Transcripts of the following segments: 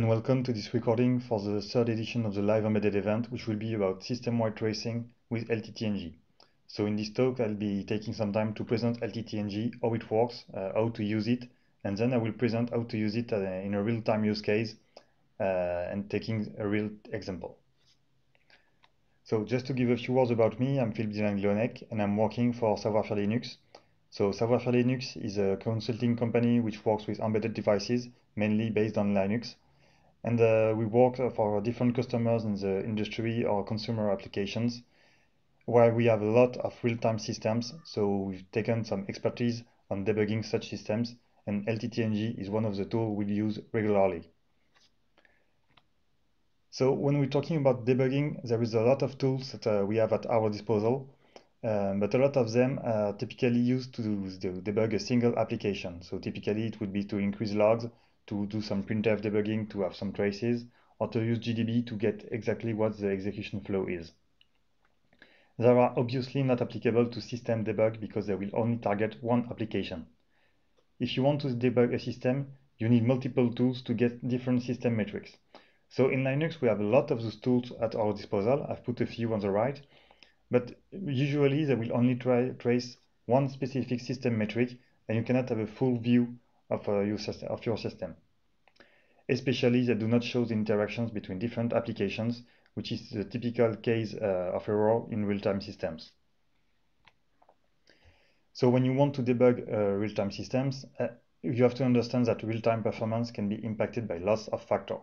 and welcome to this recording for the third edition of the live embedded event, which will be about system-wide tracing with LTTNG. So in this talk, I'll be taking some time to present LTTNG, how it works, how to use it, and then I will present how to use it in a real-time use case and taking a real example. So just to give a few words about me, I'm Philip Dylan Gleonec, and I'm working for Savoir Faire Linux. So Savoir Faire Linux is a consulting company which works with embedded devices, mainly based on Linux. And we work for different customers in the industry or consumer applications, where we have a lot of real-time systems. So we've taken some expertise on debugging such systems, and LTTNG is one of the tools we use regularly. So when we're talking about debugging, there is a lot of tools that we have at our disposal, but a lot of them are typically used to debug a single application. So typically it would be to increase logs, to do some printf debugging, to have some traces, or to use GDB to get exactly what the execution flow is. They are obviously not applicable to system debug because they will only target one application. If you want to debug a system, you need multiple tools to get different system metrics. So in Linux, we have a lot of those tools at our disposal. I've put a few on the right, but usually they will only trace one specific system metric, and you cannot have a full view of your system. Especially, they do not show the interactions between different applications, which is the typical case of error in real-time systems. So when you want to debug real-time systems, you have to understand that real-time performance can be impacted by lots of factors.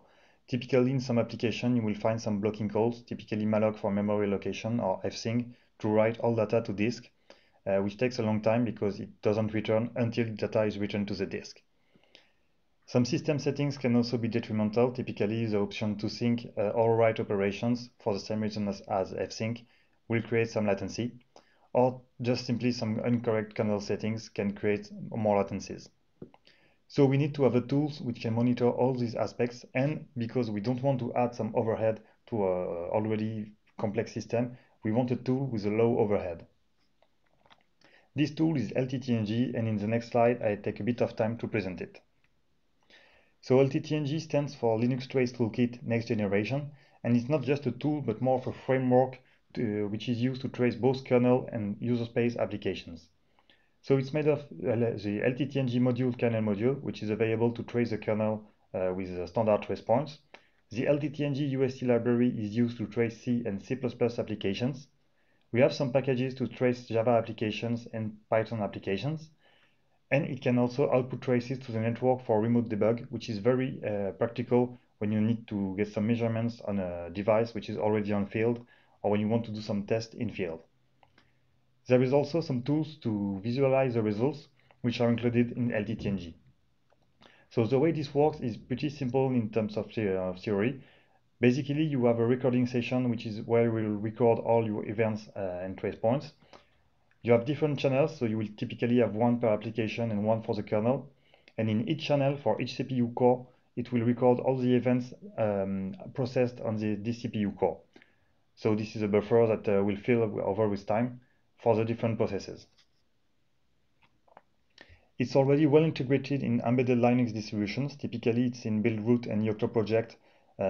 Typically, in some application, you will find some blocking calls, typically malloc for memory allocation or fsync to write all data to disk, which takes a long time because it doesn't return until data is returned to the disk. Some system settings can also be detrimental, typically the option to sync all write operations for the same reason as fsync will create some latency, or just simply some incorrect kernel settings can create more latencies. So we need to have the tools which can monitor all these aspects, and because we don't want to add some overhead to an already complex system, we want a tool with a low overhead. This tool is LTTNG, and in the next slide I take a bit of time to present it. So LTTNG stands for Linux Trace Toolkit Next Generation, and it's not just a tool but more of a framework which is used to trace both kernel and user space applications. So it's made of the LTTNG module kernel module, which is available to trace the kernel with standard trace points. The LTTNG UST library is used to trace C and C++ applications. We have some packages to trace Java applications and Python applications. And it can also output traces to the network for remote debug, which is very practical when you need to get some measurements on a device which is already on field, or when you want to do some tests in field. There is also some tools to visualize the results, which are included in LTTNG. So the way this works is pretty simple in terms of theory. Basically, you have a recording session, which is where we'll record all your events and trace points. You have different channels, so you will typically have one per application and one for the kernel. And in each channel, for each CPU core, it will record all the events processed on this CPU core. So this is a buffer that will fill over with time for the different processes. It's already well integrated in embedded Linux distributions. Typically, it's in Buildroot and Yocto project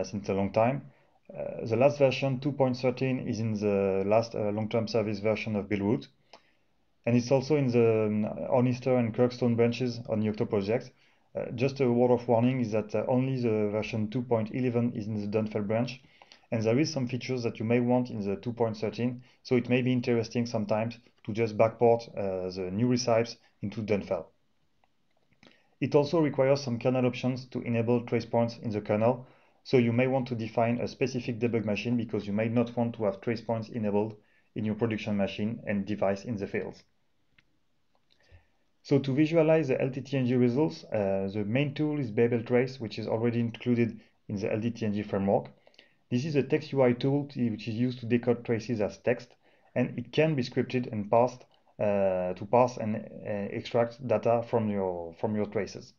since a long time. The last version, 2.13, is in the last long-term service version of Buildroot. And it's also in the Ornister and Kirkstone branches on Yocto project. Just a word of warning is that only the version 2.11 is in the Dunfell branch, and there is some features that you may want in the 2.13, so it may be interesting sometimes to just backport the new recipes into Dunfell. It also requires some kernel options to enable trace points in the kernel, so you may want to define a specific debug machine because you may not want to have trace points enabled in your production machine and device in the fields. So to visualize the LTTNG results, the main tool is Babel Trace, which is already included in the LTTNG framework. This is a text UI tool which is used to decode traces as text, and it can be scripted and parsed to parse and extract data from your traces.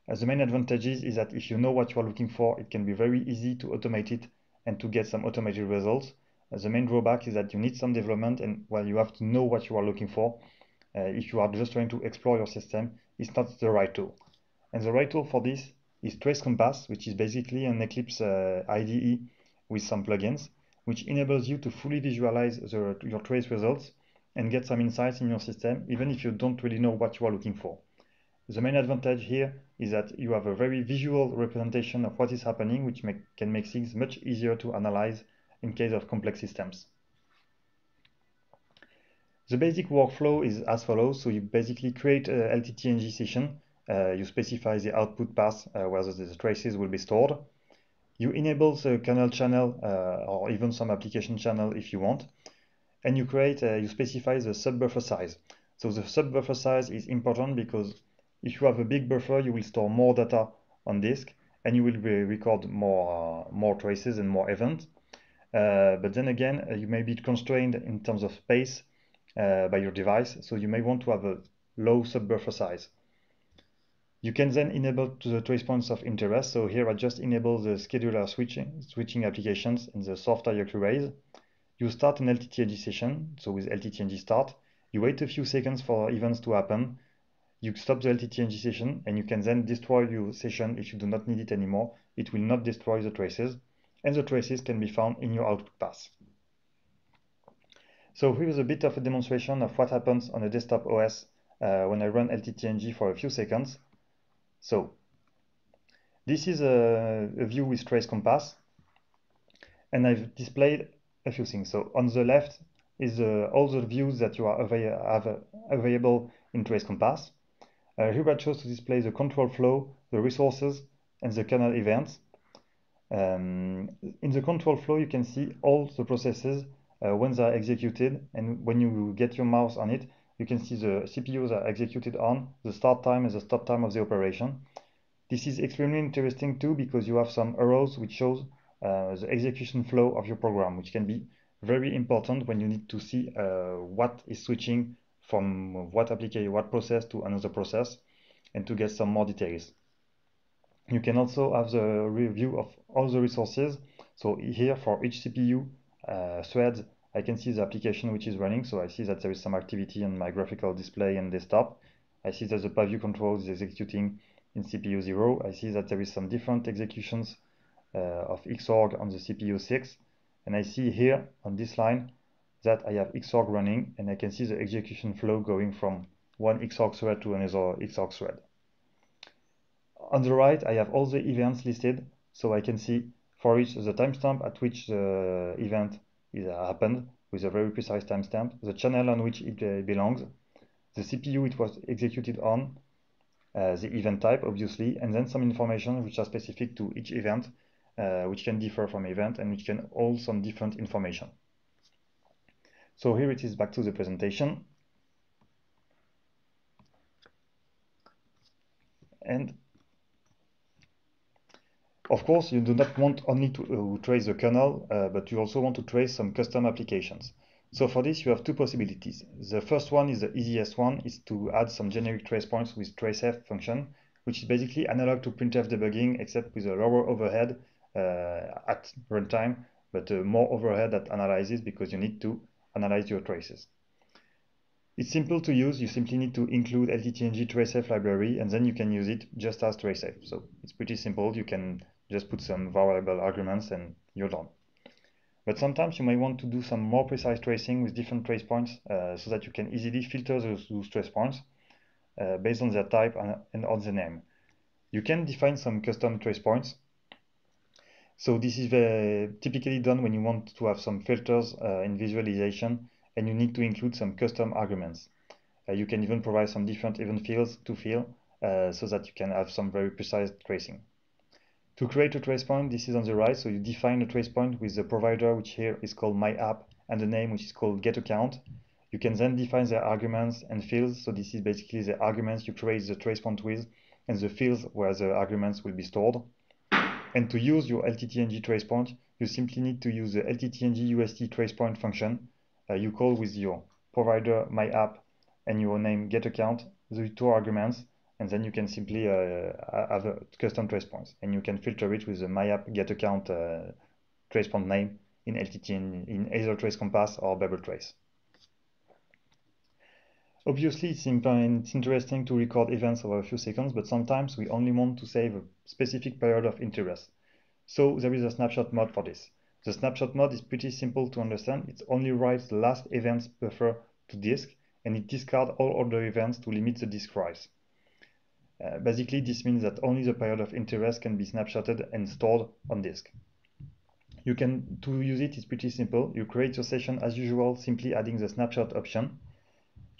The main advantages is that if you know what you are looking for, it can be very easy to automate it and to get some automated results. The main drawback is that you need some development, and well, you have to know what you are looking for. If you are just trying to explore your system, it's not the right tool. And the right tool for this is Trace Compass, which is basically an Eclipse IDE with some plugins, which enables you to fully visualize your trace results and get some insights in your system, even if you don't really know what you are looking for. The main advantage here is that you have a very visual representation of what is happening, which can make things much easier to analyze in case of complex systems. The basic workflow is as follows. So you basically create a LTTNG session. You specify the output path where the traces will be stored. You enable the kernel channel or even some application channel if you want. And you specify the subbuffer size. So the subbuffer size is important because if you have a big buffer, you will store more data on disk and you will record more traces and more events. But then again, you may be constrained in terms of space by your device, so you may want to have a low subbuffer size. You can then enable to the trace points of interest. So here I just enable the scheduler switching applications in the soft hierarchy arrays. You start an LTTNG session, so with LTTNG start, you wait a few seconds for events to happen. You stop the LTTNG session, and you can then destroy your session if you do not need it anymore. It will not destroy the traces, and the traces can be found in your output path. So here is a bit of a demonstration of what happens on a desktop OS when I run LTTNG for a few seconds. So this is a view with Trace Compass, and I've displayed a few things. So on the left is all the views that you have available in Trace Compass. Here I chose to display the control flow, the resources, and the kernel events. In the control flow, you can see all the processes when they are executed, and when you get your mouse on it, you can see the CPUs are executed on, the start time and the stop time of the operation. This is extremely interesting too because you have some arrows which shows the execution flow of your program, which can be very important when you need to see what is switching from what process to another process, and to get some more details. You can also have the review of all the resources. So here for each CPU thread, I can see the application which is running. So I see that there is some activity on my graphical display and desktop. I see that the purview control is executing in CPU 0. I see that there is some different executions of Xorg on the CPU 6. And I see here on this line that I have Xorg running, and I can see the execution flow going from one Xorg thread to another Xorg thread. On the right, I have all the events listed, so I can see for each the timestamp at which the event happened with a very precise timestamp, the channel on which it belongs, the CPU it was executed on, the event type, obviously, and then some information which are specific to each event, which can differ from event and which can hold some different information. So here it is back to the presentation. And of course, you do not want only to trace the kernel, but you also want to trace some custom applications. So for this, you have two possibilities. The first one is the easiest one, is to add some generic trace points with tracef function, which is basically analog to printf debugging, except with a lower overhead at runtime, but more overhead at analysis because you need to analyze your traces. It's simple to use. You simply need to include LTTNG tracef library, and then you can use it just as tracef. So it's pretty simple. You can just put some variable arguments and you're done. But sometimes you may want to do some more precise tracing with different trace points so that you can easily filter those trace points based on their type and on the name. You can define some custom trace points. So this is typically done when you want to have some filters in visualization, and you need to include some custom arguments. You can even provide some different event fields to fill so that you can have some very precise tracing. To create a trace point, this is on the right, so you define a trace point with the provider, which here is called my app, and the name, which is called getAccount. You can then define the arguments and fields, so this is basically the arguments you create the trace point with, and the fields where the arguments will be stored. And to use your LTTNG trace point, you simply need to use the LTTNG UST trace point function. You call with your provider my app and your name getAccount, the two arguments, and then you can simply have a custom trace points, and you can filter it with the my app getAccount trace point name in either Trace Compass or Bubble Trace. Obviously, it's interesting to record events over a few seconds, but sometimes we only want to save a specific period of interest. So there is a snapshot mode for this. The snapshot mode is pretty simple to understand. It only writes the last events buffer to disk, and it discards all other events to limit the disk rise. Basically, this means that only the period of interest can be snapshotted and stored on disk. To use it's pretty simple. You create your session as usual, simply adding the snapshot option.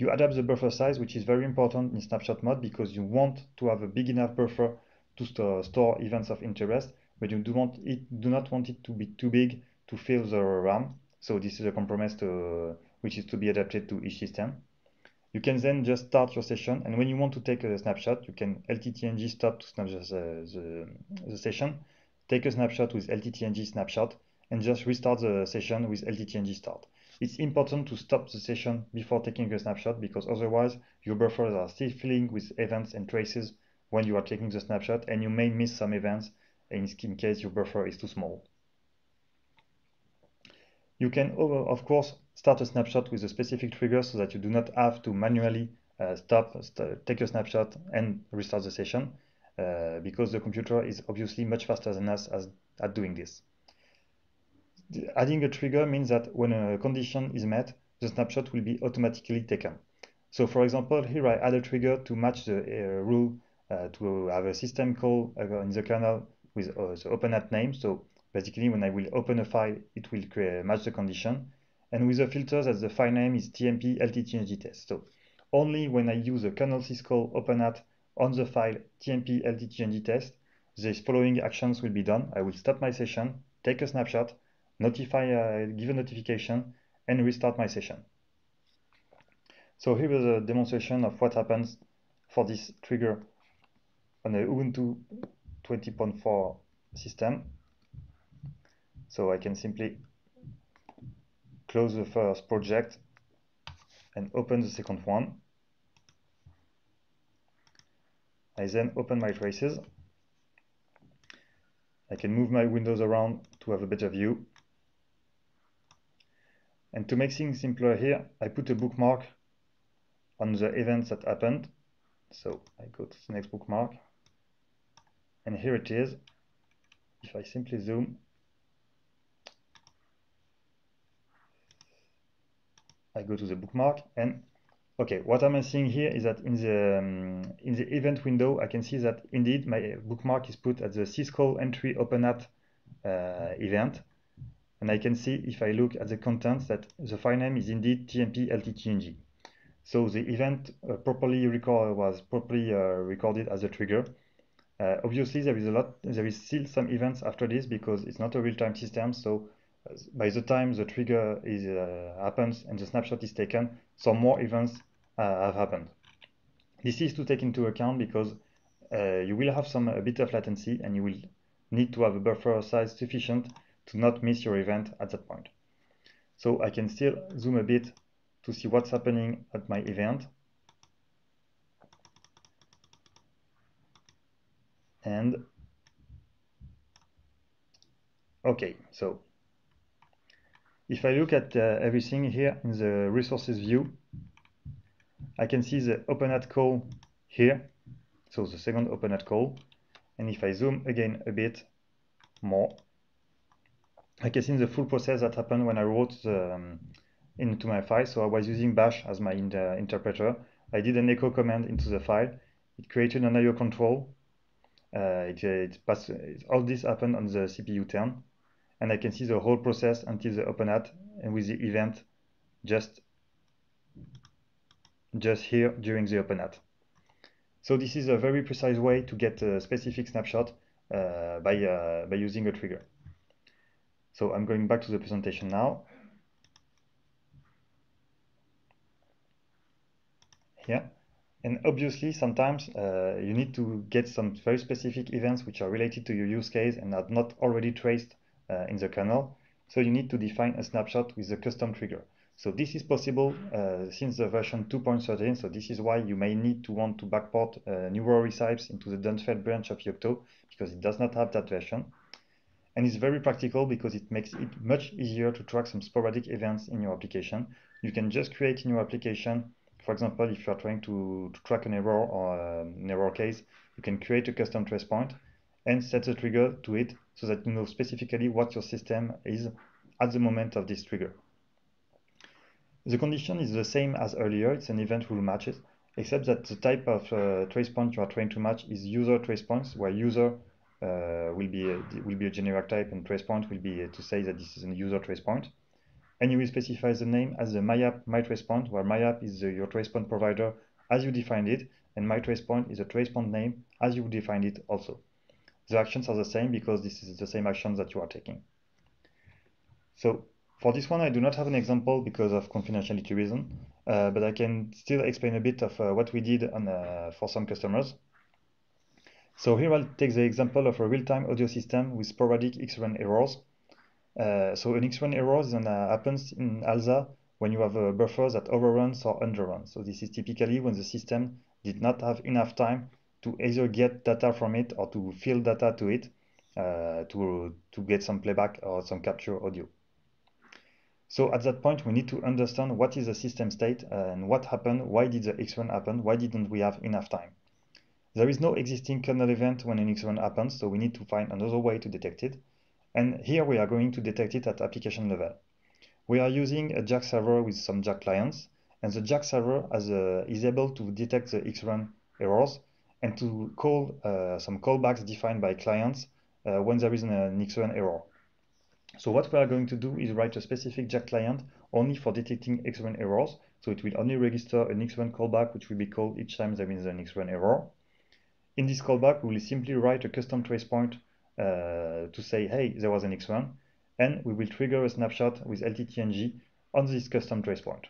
You adapt the buffer size, which is very important in snapshot mode because you want to have a big enough buffer to store events of interest, but you do not want it to be too big to fill the RAM. So this is a compromise which is to be adapted to each system. You can then just start your session, and when you want to take a snapshot, you can LTTNG stop to snap the session, take a snapshot with LTTNG snapshot, and just restart the session with LTTNG start. It's important to stop the session before taking a snapshot because otherwise your buffers are still filling with events and traces when you are taking the snapshot, and you may miss some events in case your buffer is too small. You can, of course, start a snapshot with a specific trigger so that you do not have to manually take a snapshot and restart the session because the computer is obviously much faster than us at doing this. Adding a trigger means that when a condition is met, the snapshot will be automatically taken. So for example, here I add a trigger to match the rule to have a system call in the kernel with the openat name. So basically, when I will open a file, it will match the condition. And with the filter that the file name is tmp LTTNG test. So only when I use a kernel syscall openat on the file tmp LTTNG test, the following actions will be done. I will stop my session, take a snapshot, give a notification, and restart my session. So here is a demonstration of what happens for this trigger on a Ubuntu 20.4 system. So I can simply close the first project and open the second one. I then open my traces. I can move my windows around to have a better view. And to make things simpler here, I put a bookmark on the events that happened. So I go to the next bookmark. And here it is. If I simply zoom, I go to the bookmark, and okay, what I'm seeing here is that in the event window, I can see that indeed my bookmark is put at the syscall entry openat event, and I can see if I look at the contents that the file name is indeed tmp LTTNG. So the event was properly recorded as a trigger. Obviously, there is still some events after this because it's not a real-time system. So by the time the trigger happens and the snapshot is taken, some more events have happened. This is to take into account because you will have a bit of latency, and you will need to have a buffer size sufficient to not miss your event at that point. So I can still zoom a bit to see what's happening at my event. And okay, so if I look at everything here in the resources view, I can see the openat call here, so the second openat call. And if I zoom again a bit more, I can see the full process that happened when I wrote into my file. So I was using bash as my interpreter. I did an echo command into the file. It created an IO control. All this happened on the CPU 10. And I can see the whole process until the openat, and with the event just here during the openat. So this is a very precise way to get a specific snapshot by using a trigger. So I'm going back to the presentation now. Here. And obviously, sometimes you need to get some very specific events which are related to your use case and are not already traced in the kernel. So you need to define a snapshot with a custom trigger. So this is possible since the version 2.13. So this is why you may need to want to backport newer recipes into the Dunfeld branch of Yocto, because it does not have that version. And it's very practical because it makes it much easier to track some sporadic events in your application. You can just create in your application, for example, if you are trying to track an error or an error case, you can create a custom trace point and set a trigger to it so that you know specifically what your system is at the moment of this trigger. The condition is the same as earlier, it's an event rule matches, except that the type of trace point you are trying to match is user trace points, where user will be a generic type and trace point will be to say that this is a user trace point. And you will specify the name as the myapp mytracepoint, where myapp is your tracepoint provider as you defined it, and mytracepoint is a tracepoint name as you defined it also. The actions are the same because this is the same action that you are taking. So for this one, I do not have an example because of confidentiality reason, but I can still explain a bit of what we did for some customers. So here I'll take the example of a real-time audio system with sporadic X-run errors. So an X-run error happens in ALSA when you have a buffer that overruns or underruns. So this is typically when the system did not have enough time to either get data from it or to fill data to it to get some playback or some capture audio. So at that point, we need to understand what is the system state and what happened, why did the X-run happen, why didn't we have enough time. There is no existing kernel event when an X-run happens, so we need to find another way to detect it. And here we are going to detect it at application level. We are using a JAX server with some JAX clients, and the JAX server is able to detect the X-run errors and to call some callbacks defined by clients when there is an X-run error. So what we are going to do is write a specific JAX client only for detecting X-run errors. So it will only register an X-run callback, which will be called each time there is an X-run error. In this callback, we will simply write a custom trace point to say, hey, there was an X-run, and we will trigger a snapshot with LTTNG on this custom trace point.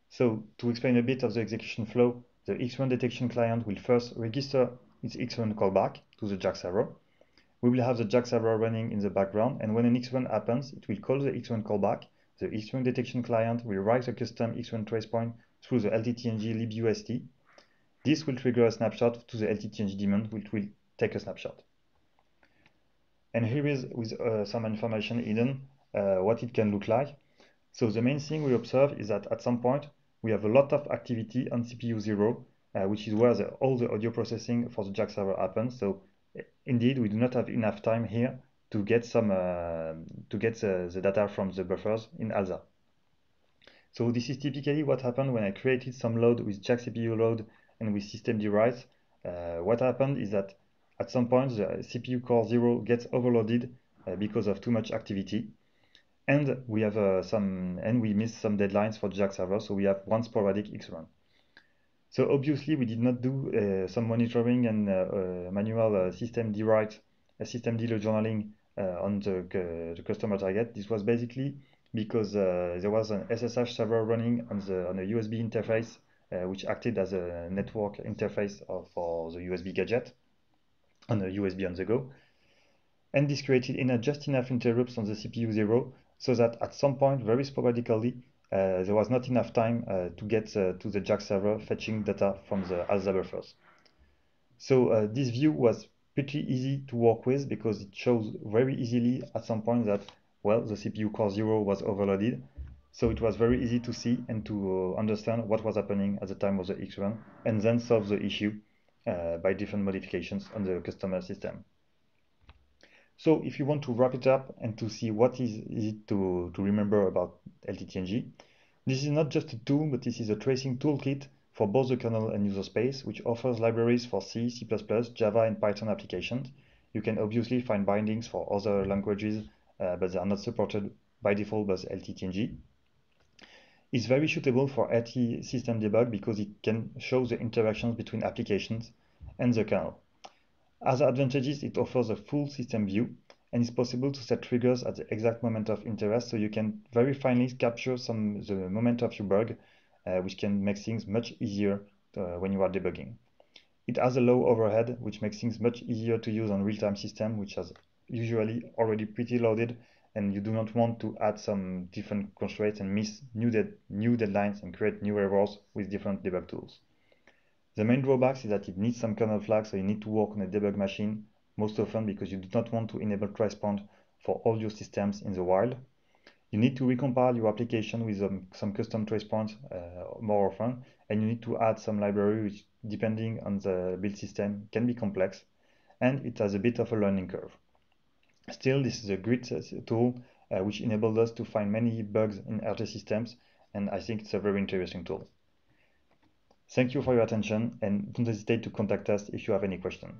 So to explain a bit of the execution flow, the X-run detection client will first register its X-run callback to the JAX server. We will have the JAX server running in the background, and when an X-run happens, it will call the X-run callback. The X-run detection client will write a custom X-run trace point through the LTTNG libUST. This will trigger a snapshot to the LTTNG daemon, which will take a snapshot. And here is, with some information hidden, what it can look like. So the main thing we observe is that at some point, we have a lot of activity on CPU 0, which is where all the audio processing for the JAX server happens. So indeed, we do not have enough time here to get the data from the buffers in ALSA. So this is typically what happened when I created some load with JAX CPU load and with systemd write. What happened is that at some point the CPU core 0 gets overloaded because of too much activity, and we have we miss some deadlines for the JAX server, so we have one sporadic X-run. So obviously we did not do some monitoring and manual systemd write, systemd load journaling on the customer target. This was basically because there was an SSH server running on a USB interface, which acted as a network interface for the USB gadget on a USB on the go. And this created just enough interrupts on the CPU 0 so that at some point, very sporadically, there was not enough time to get to the JAX server fetching data from the ALSA buffers. So this view was pretty easy to work with because it shows very easily at some point that, well, the CPU core 0 was overloaded. So it was very easy to see and to understand what was happening at the time of the X-run, and then solve the issue by different modifications on the customer system. So if you want to wrap it up and to see what is it to remember about LTTNG, this is not just a tool, but this is a tracing toolkit for both the kernel and user space, which offers libraries for C, C++, Java, and Python applications. You can obviously find bindings for other languages, but they are not supported by default by LTTNG. It's very suitable for RT system debug because it can show the interactions between applications and the kernel. As advantages, it offers a full system view, and it's possible to set triggers at the exact moment of interest, so you can very finely capture the moment of your bug, which can make things much easier when you are debugging. It has a low overhead, which makes things much easier to use on real-time system, which is usually already pretty loaded, and you do not want to add some different constraints and miss new deadlines and create new errors with different debug tools. The main drawbacks is that it needs some kernel flags, so you need to work on a debug machine most often because you do not want to enable trace point for all your systems in the wild. You need to recompile your application with some custom trace points more often, and you need to add some library which, depending on the build system, can be complex, and it has a bit of a learning curve. Still, this is a great tool which enables us to find many bugs in RT systems, and I think it's a very interesting tool. Thank you for your attention, and don't hesitate to contact us if you have any questions.